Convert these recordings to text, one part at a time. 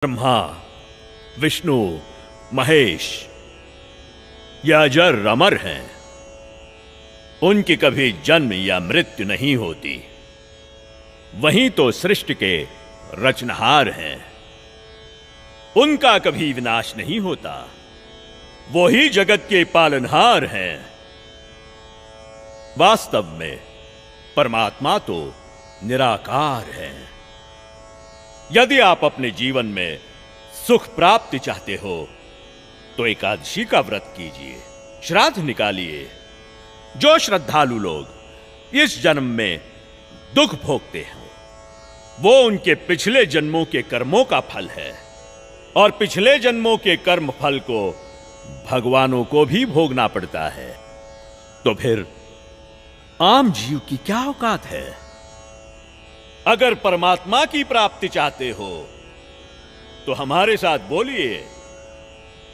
ब्रह्मा, विष्णु, महेश ये अजर अमर हैं। उनकी कभी जन्म या मृत्यु नहीं होती। वही तो सृष्टि के रचनहार हैं। उनका कभी विनाश नहीं होता। वो ही जगत के पालनहार हैं। वास्तव में परमात्मा तो निराकार है। यदि आप अपने जीवन में सुख प्राप्ति चाहते हो तो एकादशी का व्रत कीजिए, श्राद्ध निकालिए। जो श्रद्धालु लोग इस जन्म में दुख भोगते हैं वो उनके पिछले जन्मों के कर्मों का फल है, और पिछले जन्मों के कर्म फल को भगवानों को भी भोगना पड़ता है। तो फिर आम जीव की क्या औकात है? अगर परमात्मा की प्राप्ति चाहते हो तो हमारे साथ बोलिए,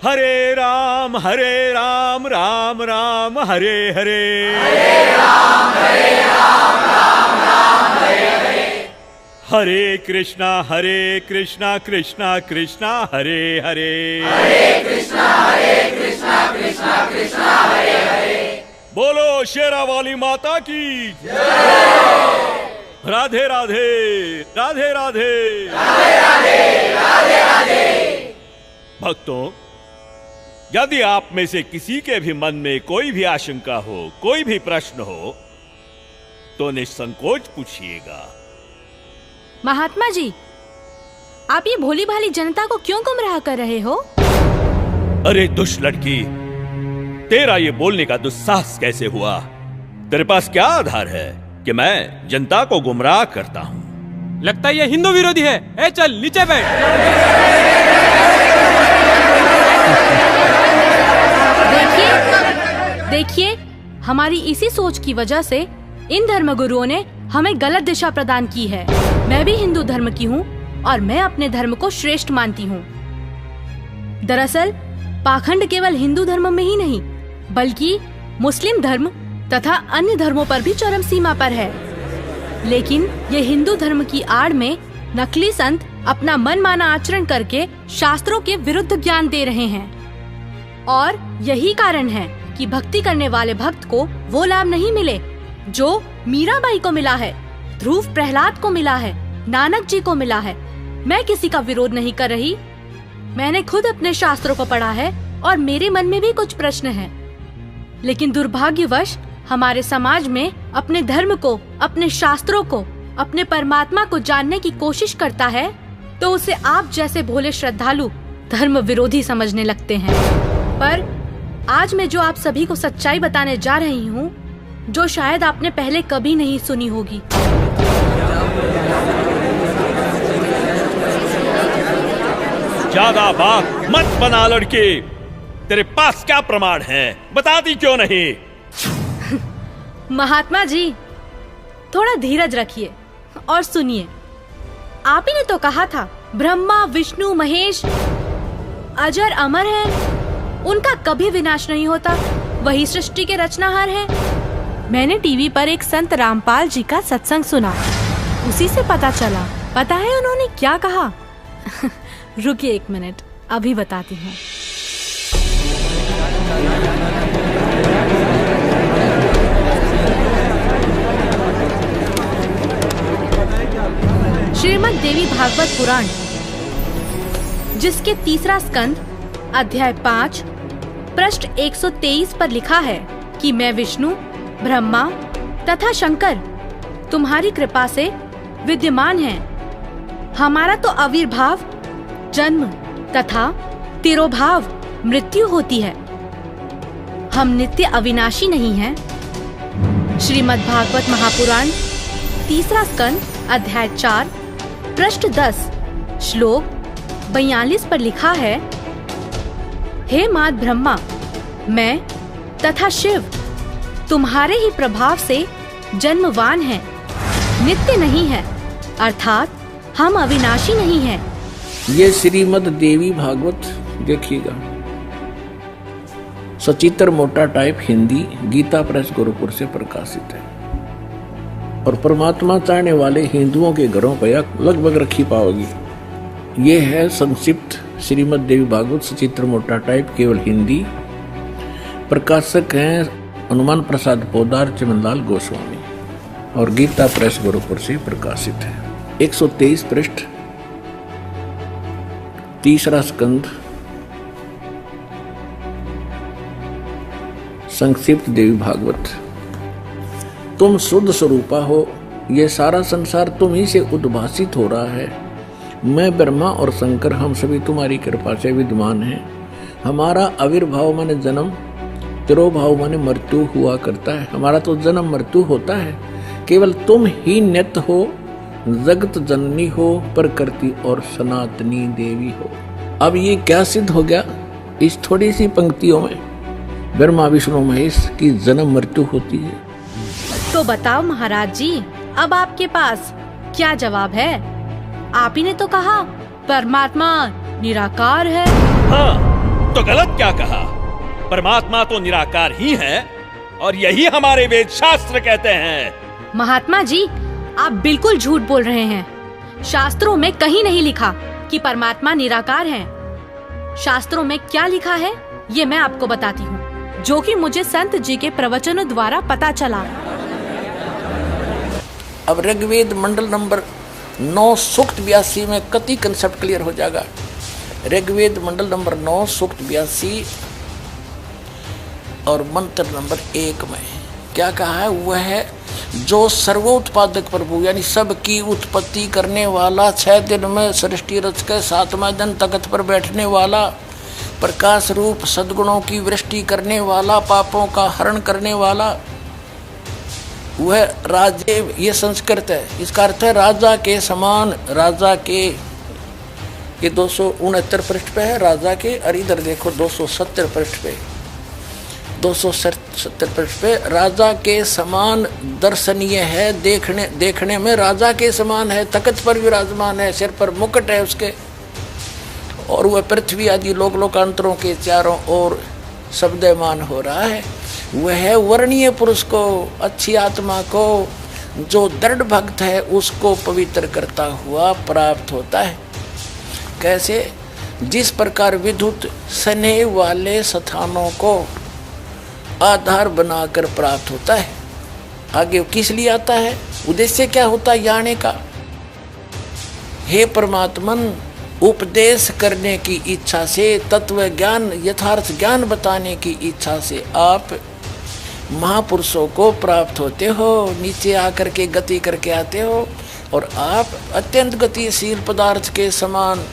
हरे राम राम राम हरे हरे, हरे राम राम राम हरे हरे, हरे कृष्णा कृष्णा कृष्णा हरे हरे, हरे कृष्णा कृष्णा कृष्णा हरे हरे। बोलो शेरा वाली माता की राधे राधे राधे राधे राधे राधे राधे राधे। भक्तों, यदि आप में से किसी के भी मन में कोई भी आशंका हो, कोई भी प्रश्न हो तो निसंकोच पूछिएगा। महात्मा जी, आप ये भोली भाली जनता को क्यों गुमराह कर रहे हो? अरे दुष्ट लड़की, तेरा ये बोलने का दुस्साहस कैसे हुआ? तेरे पास क्या आधार है कि मैं जनता को गुमराह करता हूँ? लगता है ये हिंदू विरोधी है। ए चल नीचे बैठ। देखिए, हमारी इसी सोच की वजह से इन धर्मगुरुओं ने हमें गलत दिशा प्रदान की है। मैं भी हिंदू धर्म की हूँ और मैं अपने धर्म को श्रेष्ठ मानती हूँ। दरअसल पाखंड केवल हिंदू धर्म में ही नहीं बल्कि मुस्लिम धर्म तथा अन्य धर्मों पर भी चरम सीमा पर है। लेकिन ये हिंदू धर्म की आड़ में नकली संत अपना मनमाना आचरण करके शास्त्रों के विरुद्ध ज्ञान दे रहे हैं, और यही कारण है कि भक्ति करने वाले भक्त को वो लाभ नहीं मिले जो मीराबाई को मिला है, ध्रुव प्रहलाद को मिला है, नानक जी को मिला है। मैं किसी का विरोध नहीं कर रही। मैंने खुद अपने शास्त्रों को पढ़ा है और मेरे मन में भी कुछ प्रश्न हैं। लेकिन दुर्भाग्यवश हमारे समाज में अपने धर्म को, अपने शास्त्रों को, अपने परमात्मा को जानने की कोशिश करता है तो उसे आप जैसे भोले श्रद्धालु धर्म विरोधी समझने लगते हैं। पर आज मैं जो आप सभी को सच्चाई बताने जा रही हूँ, जो शायद आपने पहले कभी नहीं सुनी होगी। ज्यादा बात मत बना लड़के। तेरे पास क्या प्रमाण है? बताती क्यों नहीं? महात्मा जी, थोड़ा धीरज रखिए और सुनिए। आप ही ने तो कहा था ब्रह्मा, विष्णु, महेश अजर अमर हैं, उनका कभी विनाश नहीं होता, वही सृष्टि के रचनाहार हैं। मैंने टीवी पर एक संत रामपाल जी का सत्संग सुना, उसी से पता चला। पता है उन्होंने क्या कहा? रुकिए एक मिनट, अभी बताती हूँ। श्रीमद् देवी भागवत पुराण, जिसके तीसरा स्कंद अध्याय 5 पृष्ठ 123 पर लिखा है कि मैं विष्णु, ब्रह्मा तथा शंकर तुम्हारी कृपा से विद्यमान हैं। हमारा तो आविर्भाव, जन्म तथा तिरोभाव मृत्यु होती है। हम नित्य अविनाशी नहीं हैं। श्रीमद् भागवत महापुराण तीसरा स्कंद अध्याय 4 पृष्ठ 10 श्लोक 42 पर लिखा है, हे मात ब्रह्मा, मैं तथा शिव तुम्हारे ही प्रभाव से जन्मवान हैं, नित्य नहीं है, अर्थात हम अविनाशी नहीं हैं। ये श्रीमद् देवी भागवत देखिएगा, सचित्र मोटा टाइप हिंदी, गीता प्रेस गोरखपुर से प्रकाशित है। और परमात्मा चाहने वाले हिंदुओं के घरों पर लगभग रखी पाओगी। ये है संक्षिप्त श्रीमद् देवी भागवत सचित्र मोटा टाइप, केवल हिंदी। प्रकाशक हैं हनुमान प्रसाद पोदार, चमनलाल गोस्वामी, और गीता प्रेस गोरखपुर से प्रकाशित है। 123 पृष्ठ, तीसरा स्कंद, संक्षिप्त देवी भागवत। तुम शुद्ध स्वरूपा हो, ये सारा संसार तुम ही से उद्भासित हो रहा है। मैं ब्रह्मा और शंकर हम सभी तुम्हारी कृपा से विद्यमान हैं। हमारा आविर्भाव माने जन्म, तिरोभाव माने मृत्यु हुआ करता है। हमारा तो जन्म मृत्यु होता है, केवल तुम ही नित्य हो, जगत जननी हो, प्रकृति और सनातनी देवी हो। अब ये क्या सिद्ध हो गया इस थोड़ी सी पंक्तियों में? ब्रह्मा विष्णु महेश की जन्म मृत्यु होती है। तो बताओ महाराज जी, अब आपके पास क्या जवाब है? आप ही ने तो कहा परमात्मा निराकार है। हाँ, तो गलत क्या कहा? परमात्मा तो निराकार ही है, और यही हमारे वेद शास्त्र कहते हैं। महात्मा जी, आप बिल्कुल झूठ बोल रहे हैं। शास्त्रों में कहीं नहीं लिखा कि परमात्मा निराकार है। शास्त्रों में क्या लिखा है ये मैं आपको बताती हूँ, जो कि मुझे संत जी के प्रवचनों द्वारा पता चला। अब ऋग्वेद मंडल नंबर 9 सूक्त 82 में कति कंसेप्ट क्लियर हो जाएगा। ऋग्वेद मंडल नंबर 9 सूक्त 82 और मंत्र नंबर 1 में क्या कहा है? वह है जो सर्वोत्पादक प्रभु, यानी सबकी उत्पत्ति करने वाला, 6 दिन में सृष्टि रच के 7वां दिन तख्त पर बैठने वाला, प्रकाश रूप सद्गुणों की वृष्टि करने वाला, पापों का हरण करने वाला, वह राजे, ये संस्कृत है, इसका अर्थ है राजा के समान। राजा के, ये 269 पृष्ठ पे है राजा के, और इधर देखो 270 पृष्ठ पे, 270 पृष्ठ पे राजा के समान दर्शनीय है, देखने में राजा के समान है, तख्त पर विराजमान है, सिर पर मुकुट है उसके, और वह पृथ्वी आदि लोकांतरों के चारों ओर शब्दमान हो रहा है। वह वर्णीय पुरुष को, अच्छी आत्मा को, जो दृढ़ भक्त है उसको पवित्र करता हुआ प्राप्त होता है। कैसे? जिस प्रकार विद्युत स्नेह वाले स्थानों को आधार बनाकर प्राप्त होता है। आगे किस लिए आता है? उद्देश्य क्या होता है आने का? हे परमात्मन, उपदेश करने की इच्छा से, तत्व ज्ञान, यथार्थ ज्ञान बताने की इच्छा से आप महापुरुषों को प्राप्त होते हो, नीचे आकर के गति करके आते हो, और आप अत्यंत गतिशील पदार्थ के समान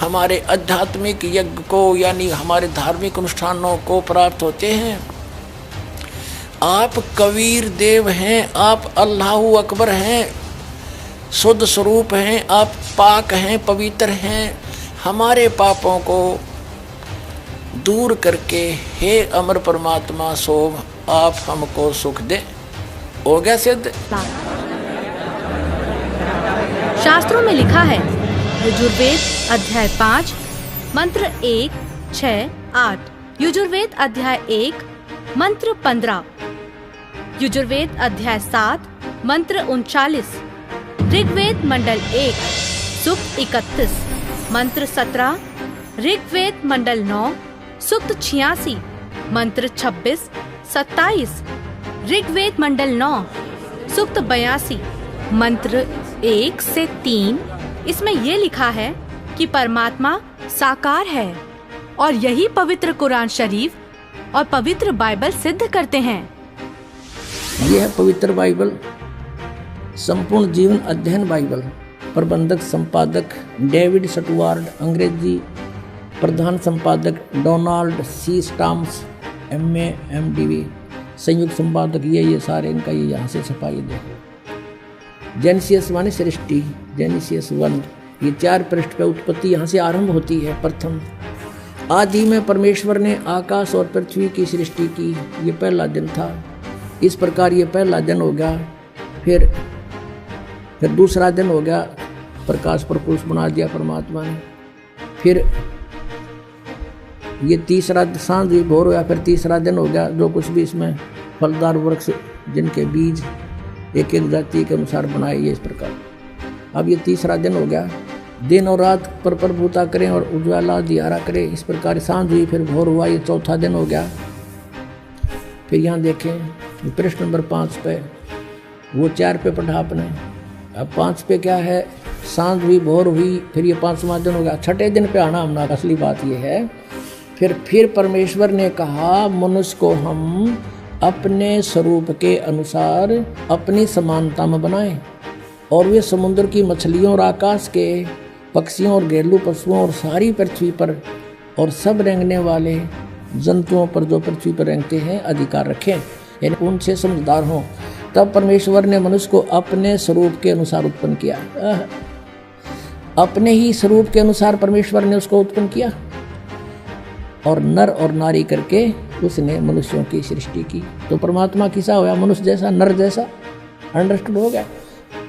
हमारे आध्यात्मिक यज्ञ को, यानी हमारे धार्मिक अनुष्ठानों को प्राप्त होते हैं। आप कबीर देव हैं, आप अल्लाहु अकबर हैं, शुद्ध स्वरूप हैं, आप पाक हैं, पवित्र हैं। हमारे पापों को दूर करके हे अमर परमात्मा सोम, आप हमको सुख दे। हो गया सिद्ध। शास्त्रों में लिखा है, यजुर्वेद अध्याय 5 मंत्र 1, 6, 8, यजुर्वेद अध्याय 1 मंत्र 15, यजुर्वेद अध्याय 7 मंत्र 39, ऋग्वेद मंडल 1 सूक्त 31 मंत्र 17, ऋग्वेद मंडल 9 सूक्त 86 मंत्र 26, 27, ऋग्वेद मंडल 9 सूक्त 82 मंत्र 1 से 3। इसमें ये लिखा है कि परमात्मा साकार है, और यही पवित्र कुरान शरीफ और पवित्र बाइबल सिद्ध करते हैं। यह है पवित्र बाइबल, संपूर्ण जीवन अध्ययन बाइबल। प्रबंधक संपादक डेविड स्टुअर्ट, अंग्रेजी प्रधान संपादक Donald C Stamps, MA MDV, संयुक्त संपादक ये सारे इनका ये यहाँ से छपाई देखो। जेनेसिस माने सृष्टि, जेनेसिस 1, ये 4 पृष्ठ पे उत्पत्ति यहाँ से आरंभ होती है। प्रथम आदि में परमेश्वर ने आकाश और पृथ्वी की सृष्टि की, ये पहला दिन था। इस प्रकार ये पहला दिन हो गया। फिर दूसरा दिन हो गया, प्रकाश पर पुरुष बना दिया परमात्मा ने। फिर ये तीसरा सांझ भोर हो गया, फिर तीसरा दिन हो गया। जो कुछ भी इसमें फलदार वृक्ष जिनके बीज एक एक जाति के अनुसार बनाए, ये इस प्रकार। अब ये तीसरा दिन हो गया। दिन और रात पर प्रभुता करें और उज्ज्वला दियारा करें। इस प्रकार सांझ हुई, फिर भोर हुआ, ये चौथा दिन हो गया। फिर यहाँ देखें प्रश्न नंबर 5 पे, वो 4 पे पढ़ा आपने, अब 5 पे क्या है, सांझ हुई भोर हुई, फिर ये 5वां दिन हो गया। छठे दिन पे आना हमने, असली बात ये है। फिर परमेश्वर ने कहा मनुष्य को हम अपने स्वरूप के अनुसार अपनी समानता में बनाएं, और वे समुद्र की मछलियों और आकाश के पक्षियों और घरेलू पशुओं और सारी पृथ्वी पर और सब रेंगने वाले जंतुओं पर जो पृथ्वी पर रेंगते हैं अधिकार रखें, यानी उनसे समझदार हों। तब परमेश्वर ने मनुष्य को अपने स्वरूप के अनुसार उत्पन्न किया। अपने ही स्वरूप के अनुसार परमेश्वर ने उसको उत्पन्न किया, और नर और नारी करके उसने मनुष्यों की सृष्टि की। तो परमात्मा किसा होया, मनुष्य जैसा, नर जैसा। अंडरस्टूड हो गया।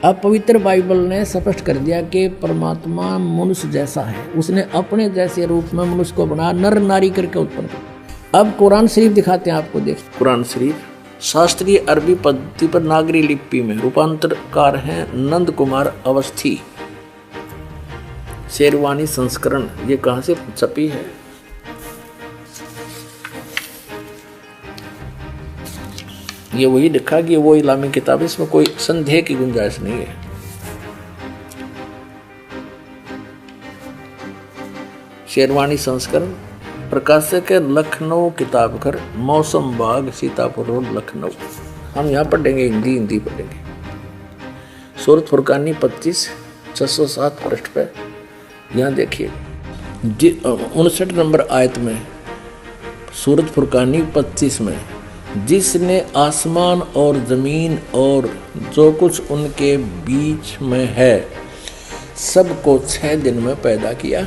अब पवित्र बाइबल ने स्पष्ट कर दिया कि परमात्मा मनुष्य जैसा है, उसने अपने जैसे रूप में मनुष्य को बनाया, नर नारी करके उत्पन्न किया। अब कुरान शरीफ दिखाते हैं आपको, देख कुरान शरीफ शास्त्रीय अरबी पद्धति पर नागरी लिपि में रूपांतरकार हैं नंद कुमार अवस्थी, शेरवानी संस्करण। ये कहाँ से छपी है? ये वही लिखा कि वो इस्लामी किताब, इसमें कोई संदेह की गुंजाइश नहीं है। शेरवानी संस्करण, प्रकाशक है लखनऊ किताब घर, मौसम बाग, सीतापुर रोड, लखनऊ। हम यहाँ पढ़ेंगे, हिंदी पढ़ेंगे। सूरत फुरकानी 25 607 पृष्ठ पे यहाँ देखिए 59 नंबर आयत में, सूरत फुरकानी 25 में, जिसने आसमान और जमीन और जो कुछ उनके बीच में है सबको 6 दिन में पैदा किया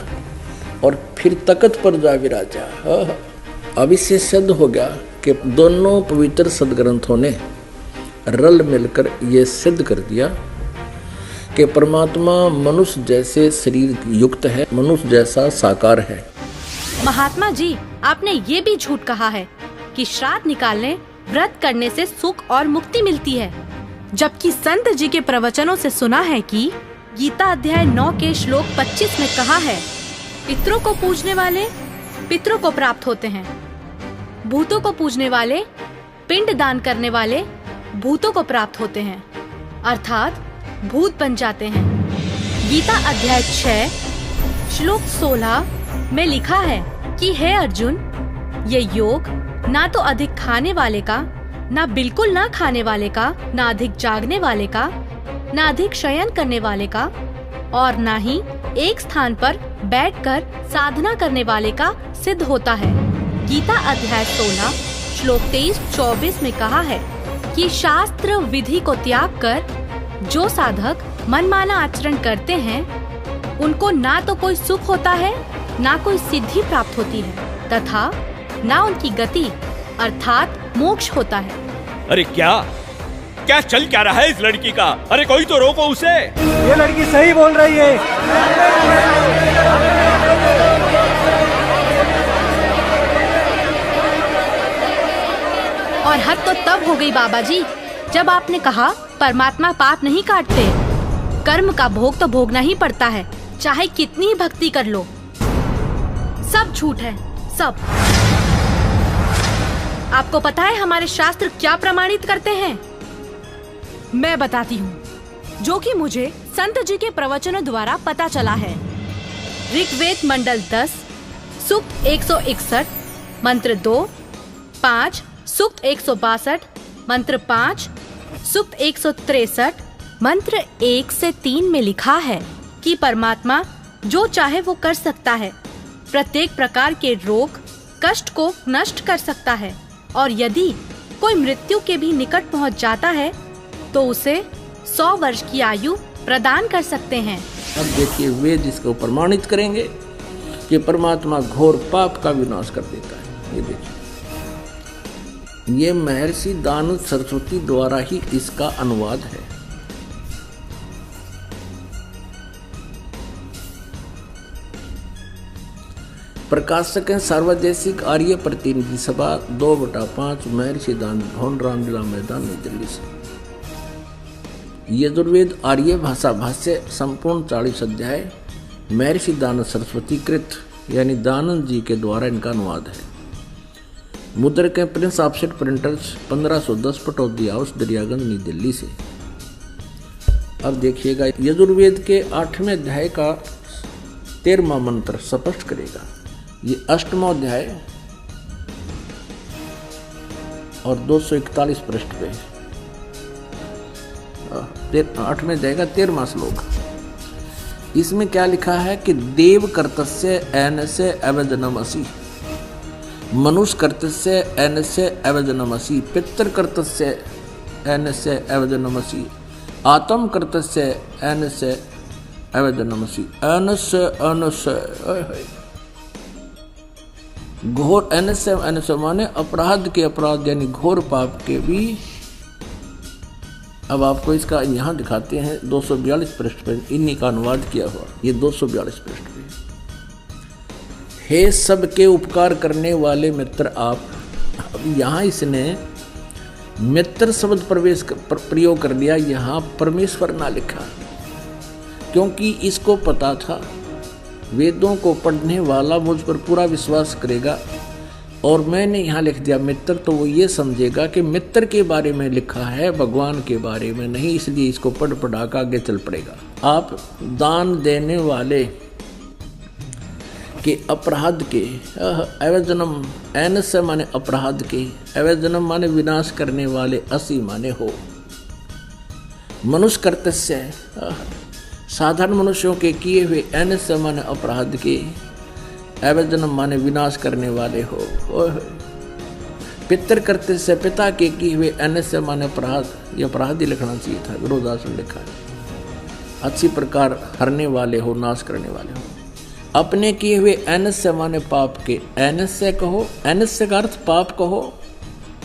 और फिर तख्त पर जा विराजा। अब इससे सिद्ध हो गया कि दोनों पवित्र सदग्रंथों ने रल मिलकर ये सिद्ध कर दिया कि परमात्मा मनुष्य जैसे शरीर युक्त है, मनुष्य जैसा साकार है। महात्मा जी, आपने ये भी झूठ कहा है कि श्राद्ध निकालने, व्रत करने से सुख और मुक्ति मिलती है, जबकि संत जी के प्रवचनों से सुना है कि गीता अध्याय 9 के श्लोक 25 में कहा है, पितरों को पूजने वाले पितरों को प्राप्त होते हैं, भूतों को पूजने वाले, पिंड दान करने वाले भूतों को प्राप्त होते हैं, अर्थात भूत बन जाते हैं। गीता अध्याय 6 श्लोक 16 में लिखा है कि हे अर्जुन, ये योग ना तो अधिक खाने वाले का, ना बिल्कुल ना खाने वाले का, ना अधिक जागने वाले का, ना अधिक शयन करने वाले का, और ना ही एक स्थान पर बैठकर साधना करने वाले का सिद्ध होता है। गीता अध्याय 16 श्लोक 23-24 में कहा है कि शास्त्र विधि को त्याग कर जो साधक मनमाना आचरण करते हैं, उनको ना तो कोई सुख होता है, ना कोई सिद्धि प्राप्त होती है, तथा ना उनकी गति अर्थात मोक्ष होता है। अरे क्या चल क्या रहा है इस लड़की का? अरे कोई तो रोको उसे। ये लड़की सही बोल रही है। और हद तो तब हो गई बाबा जी, जब आपने कहा परमात्मा पाप नहीं काटते, कर्म का भोग तो भोगना ही पड़ता है, चाहे कितनी ही भक्ति कर लो। सब झूठ है, सब। आपको पता है हमारे शास्त्र क्या प्रमाणित करते हैं? मैं बताती हूँ, जो कि मुझे संत जी के प्रवचनों द्वारा पता चला है। ऋग्वेद मंडल 10 सूक्त 161 मंत्र 2, 5 सूक्त 162 मंत्र 5, सूक्त 163 मंत्र 1 से 3 में लिखा है कि परमात्मा जो चाहे वो कर सकता है, प्रत्येक प्रकार के रोग कष्ट को नष्ट कर सकता है, और यदि कोई मृत्यु के भी निकट पहुंच जाता है तो उसे 100 वर्ष की आयु प्रदान कर सकते हैं। अब देखिए वेद इसको प्रमाणित करेंगे कि परमात्मा घोर पाप का विनाश कर देता है। ये देखिए, ये महर्षि दानु सरस्वती द्वारा ही इसका अनुवाद है। प्रकाशक है सर्वदेशिक आर्य प्रतिनिधि सभा 2/5 महर्षि दान भवन रामलीला मैदान नई दिल्ली से। यजुर्वेद आर्य भाषा भाष्य संपूर्ण 40 अध्याय महर्षि दानंद सरस्वती कृत यानी दानंद जी के द्वारा इनका अनुवाद है। मुद्रक है Prince offset printers 1510 Pataudi house Daryaganj नई दिल्ली से। अब देखिएगा यजुर्वेद के 8वें अध्याय का 13वां मंत्र स्पष्ट करेगा। ये 8वां अध्याय और 241 पृष्ठ पे 8वें अध्याय का 13वां श्लोक। इसमें क्या लिखा है कि देव कर्तस्य एनस्य अवजनमसि, मनुष्य कर्तस्य एनस्य अवजनमसि, पितृ कर्तस्य एनस्य अवजनमसि, आत्म कर्तस्य एनस्य अवजनमसि। एनस्य एनस्य घोर एनस्य एनस्य माने अपराध के अपराध यानी घोर पाप के भी। अब आपको इसका यहाँ दिखाते हैं 242 पृष्ठ पर इन्हीं का अनुवाद किया हुआ। ये 242 पृष्ठ पे। हे सबके उपकार करने वाले मित्र आप। अब यहाँ इसने मित्र शब्द प्रयोग कर दिया, यहाँ परमेश्वर ना लिखा, क्योंकि इसको पता था वेदों को पढ़ने वाला मुझ पर पूरा विश्वास करेगा, और मैंने यहाँ लिख दिया मित्र, तो वो ये समझेगा कि मित्र के बारे में लिखा है, भगवान के बारे में नहीं, इसलिए इसको पढ़ पढ़ा कर आगे चल पड़ेगा। आप दान देने वाले के अपराध के अवजनम, एनस्य माने अपराध के, अवजनम माने विनाश करने वाले, असी माने हो, मनुष्य कर्तस्य साधारण मनुष्यों के किए हुए, एनस्य माने अपराध के, अवजनम माने विनाश करने वाले हो। पितृ कर्तस्य पिता के किए हुए, एनस्य माने अपराध, ये अपराध ही लिखना चाहिए था, विरोधासन लिखा है। अच्छी प्रकार हरने वाले हो, नाश करने वाले हो। अपने किए हुए, एनस्य माने पाप के, एनस्य कहो, एनस्य का अर्थ पाप कहो,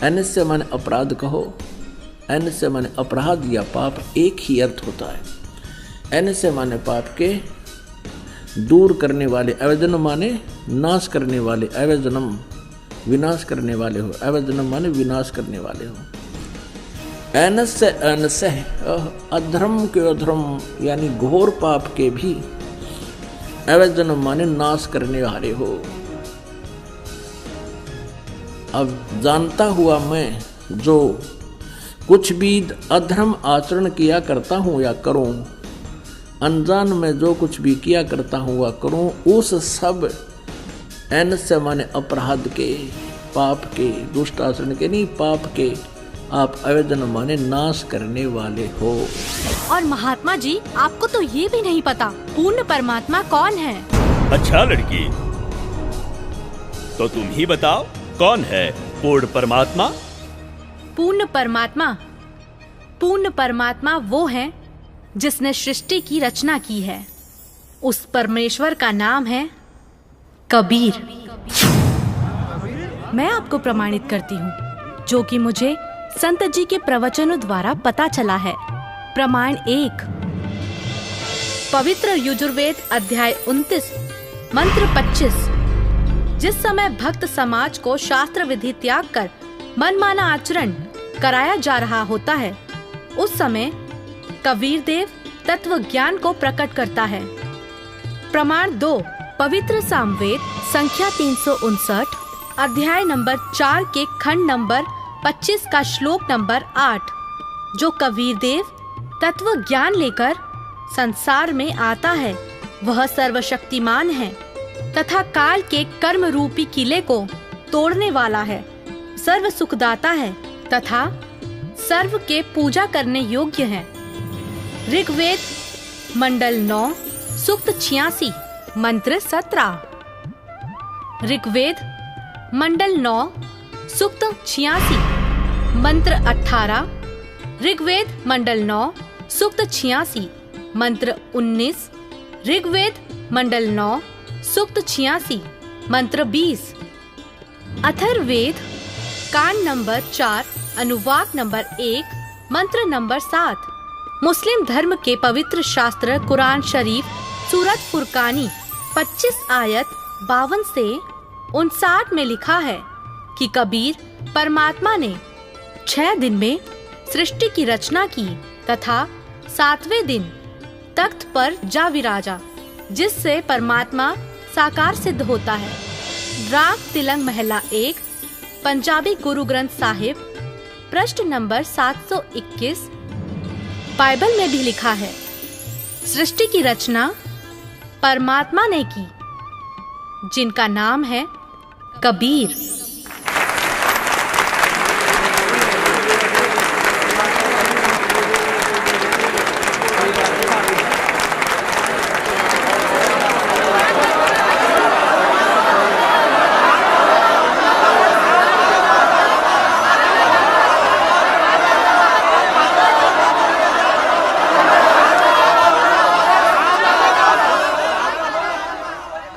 एनस्य माने अपराध कहो, एनस्य माने अपराध या पाप एक ही अर्थ होता है। एनस्य माने पाप के दूर करने वाले, अवजनम माने नाश करने वाले, अवजनम विनाश करने वाले हो, अवजनम माने विनाश करने वाले हो। एनस्य एनस्य अधर्म के अधर्म यानी घोर पाप के भी, अवजनम माने नाश करने वाले हो। अब जानता हुआ मैं जो कुछ भी अधर्म आचरण किया करता हूँ या करूँ, अनजान में जो कुछ भी किया करता हूँ वह करूँ, उस सब एनस्य माने अपराध के, पाप के, दुष्ट आचरण के नहीं, पाप के आप अवजन माने नाश करने वाले हो। और महात्मा जी, आपको तो ये भी नहीं पता पूर्ण परमात्मा कौन है। अच्छा लड़की, तो तुम ही बताओ कौन है पूर्ण परमात्मा? पूर्ण परमात्मा, पूर्ण परमात्मा वो है जिसने सृष्टि की रचना की है। उस परमेश्वर का नाम है कबीर। मैं आपको प्रमाणित करती हूँ, जो कि मुझे संत जी के प्रवचनों द्वारा पता चला है। प्रमाण 1, पवित्र यजुर्वेद अध्याय 29 मंत्र 25। जिस समय भक्त समाज को शास्त्र विधि त्याग कर मनमाना आचरण कराया जा रहा होता है, उस समय कबीर देव तत्व ज्ञान को प्रकट करता है। प्रमाण 2, पवित्र सामवेद संख्या 359 अध्याय नंबर 4 के खंड नंबर 25 का श्लोक नंबर 8, जो कबीर देव तत्व ज्ञान लेकर संसार में आता है, वह सर्वशक्तिमान है तथा काल के कर्म रूपी किले को तोड़ने वाला है, सर्व सुखदाता है तथा सर्व के पूजा करने योग्य है। ऋग्वेद मंडल 9 सूक्त 86 मंत्र 17। ऋग्वेद मंडल 9 सूक्त 86 मंत्र 18। ऋग्वेद मंडल 9 सूक्त 86 मंत्र 19। ऋग्वेद मंडल 9 सूक्त 86 मंत्र 20। अथर्ववेद कांड नंबर 4 अनुवाक नंबर 1 मंत्र नंबर 7। मुस्लिम धर्म के पवित्र शास्त्र कुरान शरीफ सूरत फुरकानी 25 आयत 52 से 59 में लिखा है कि कबीर परमात्मा ने 6 दिन में सृष्टि की रचना की तथा 7वें दिन तख्त पर जा विराजा। जिससे परमात्मा साकार सिद्ध होता है। राग तिलंग महला 1, पंजाबी गुरु ग्रंथ साहिब, पृष्ठ नंबर 721। बाइबल में भी लिखा है, सृष्टि की रचना परमात्मा ने की, जिनका नाम है कबीर।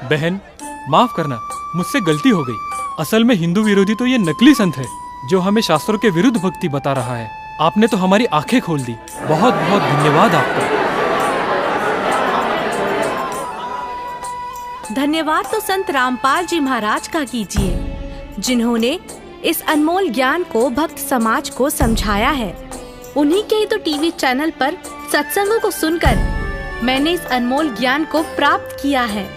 बहन, माफ करना, मुझसे गलती हो गई। असल में हिंदू विरोधी तो ये नकली संत है जो हमें शास्त्रों के विरुद्ध भक्ति बता रहा है। आपने तो हमारी आंखें खोल दी। बहुत बहुत धन्यवाद आपका। धन्यवाद तो संत रामपाल जी महाराज का कीजिए, जिन्होंने इस अनमोल ज्ञान को भक्त समाज को समझाया है। उन्हीं के ही तो टीवी चैनल पर सत्संगों को सुनकर मैंने इस अनमोल ज्ञान को प्राप्त किया है।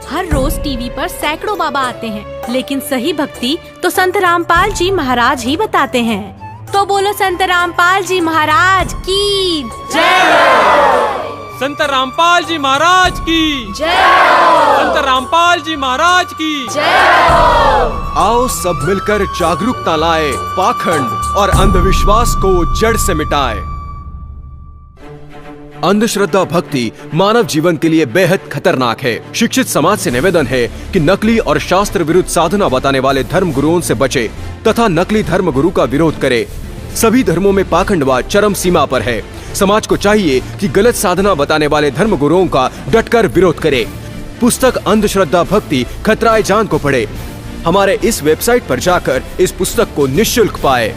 हर रोज टीवी पर सैकड़ों बाबा आते हैं, लेकिन सही भक्ति तो संत रामपाल जी महाराज ही बताते हैं। तो बोलो संत रामपाल जी महाराज की जय। संत रामपाल जी महाराज की जय। संत रामपाल जी महाराज की जय। आओ सब मिलकर जागरूकता लाए, पाखंड और अंधविश्वास को जड़ से मिटाए। अंधश्रद्धा भक्ति मानव जीवन के लिए बेहद खतरनाक है। शिक्षित समाज से निवेदन है कि नकली और शास्त्र विरुद्ध साधना बताने वाले धर्म गुरुओं से बचे तथा नकली धर्म गुरु का विरोध करे। सभी धर्मों में पाखंडवाद चरम सीमा पर है। समाज को चाहिए कि गलत साधना बताने वाले धर्म गुरुओं का डटकर विरोध करे। पुस्तक अंधश्रद्धा भक्ति खतराए जान को पढ़े। हमारे इस वेबसाइट पर जाकर इस पुस्तक को निःशुल्क पाए,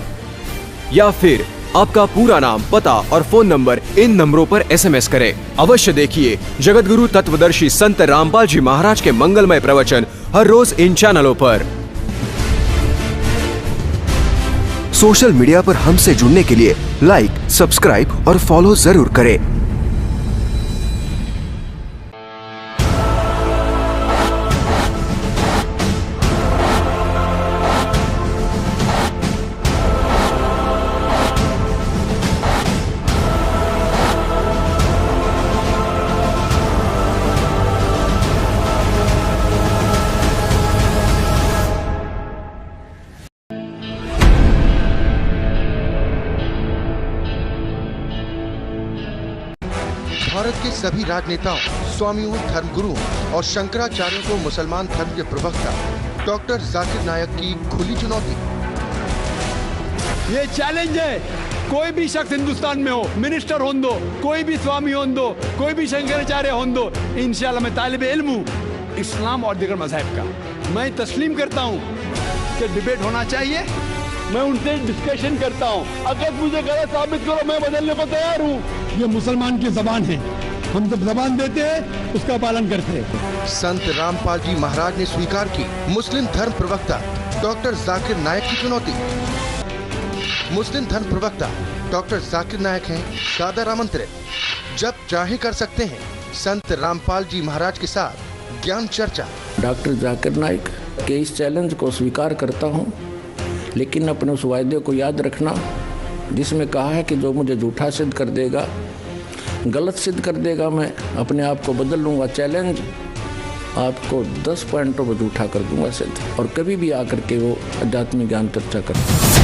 या फिर आपका पूरा नाम, पता और फोन नंबर इन नंबरों पर SMS करें। अवश्य देखिए जगतगुरु तत्वदर्शी संत रामपाल जी महाराज के मंगलमय प्रवचन हर रोज इन चैनलों पर। सोशल मीडिया पर हमसे जुड़ने के लिए लाइक, सब्सक्राइब और फॉलो जरूर करें। भारत के सभी राजनेताओं, स्वामियों, धर्मगुरुओं और शंकराचार्यों को मुसलमान धर्म के प्रवक्ता डॉक्टर जाकिर नायक की खुली चुनौती। ये चैलेंज है, कोई भी शख्स हिंदुस्तान में हो, मिनिस्टर हों दो, कोई भी स्वामी हों दो, कोई भी शंकराचार्य हों दो, इंशाल्लाह मैं तालिब इल्म हूँ इस्लाम और दीगर मज़हब का। मैं तस्लीम करता हूँ कि डिबेट होना चाहिए। मैं उनसे डिस्कशन करता हूँ, अगर मुझे गलत साबित करो मैं बदलने को तैयार हूँ। ये मुसलमान की जबान है, हम जब जबान देते हैं उसका पालन करते हैं। संत रामपाल जी महाराज ने स्वीकार की मुस्लिम धर्म प्रवक्ता डॉक्टर जाकिर नायक की चुनौती। मुस्लिम धर्म प्रवक्ता डॉक्टर जाकिर नायक हैं दादा आमंत्रित, जब चाहे कर सकते हैं संत रामपाल जी महाराज के साथ ज्ञान चर्चा। डॉक्टर जाकिर नायक के इस चैलेंज को स्वीकार करता हूँ, लेकिन अपने उस वायदे को याद रखना जिसमें कहा है कि जो मुझे झूठा सिद्ध कर देगा, गलत सिद्ध कर देगा, मैं अपने आप को बदल लूँगा। चैलेंज, आपको 10 पॉइंटों पर झूठा कर दूंगा सिद्ध, और कभी भी आकर के वो अध्यात्मिक ज्ञान चर्चा कर।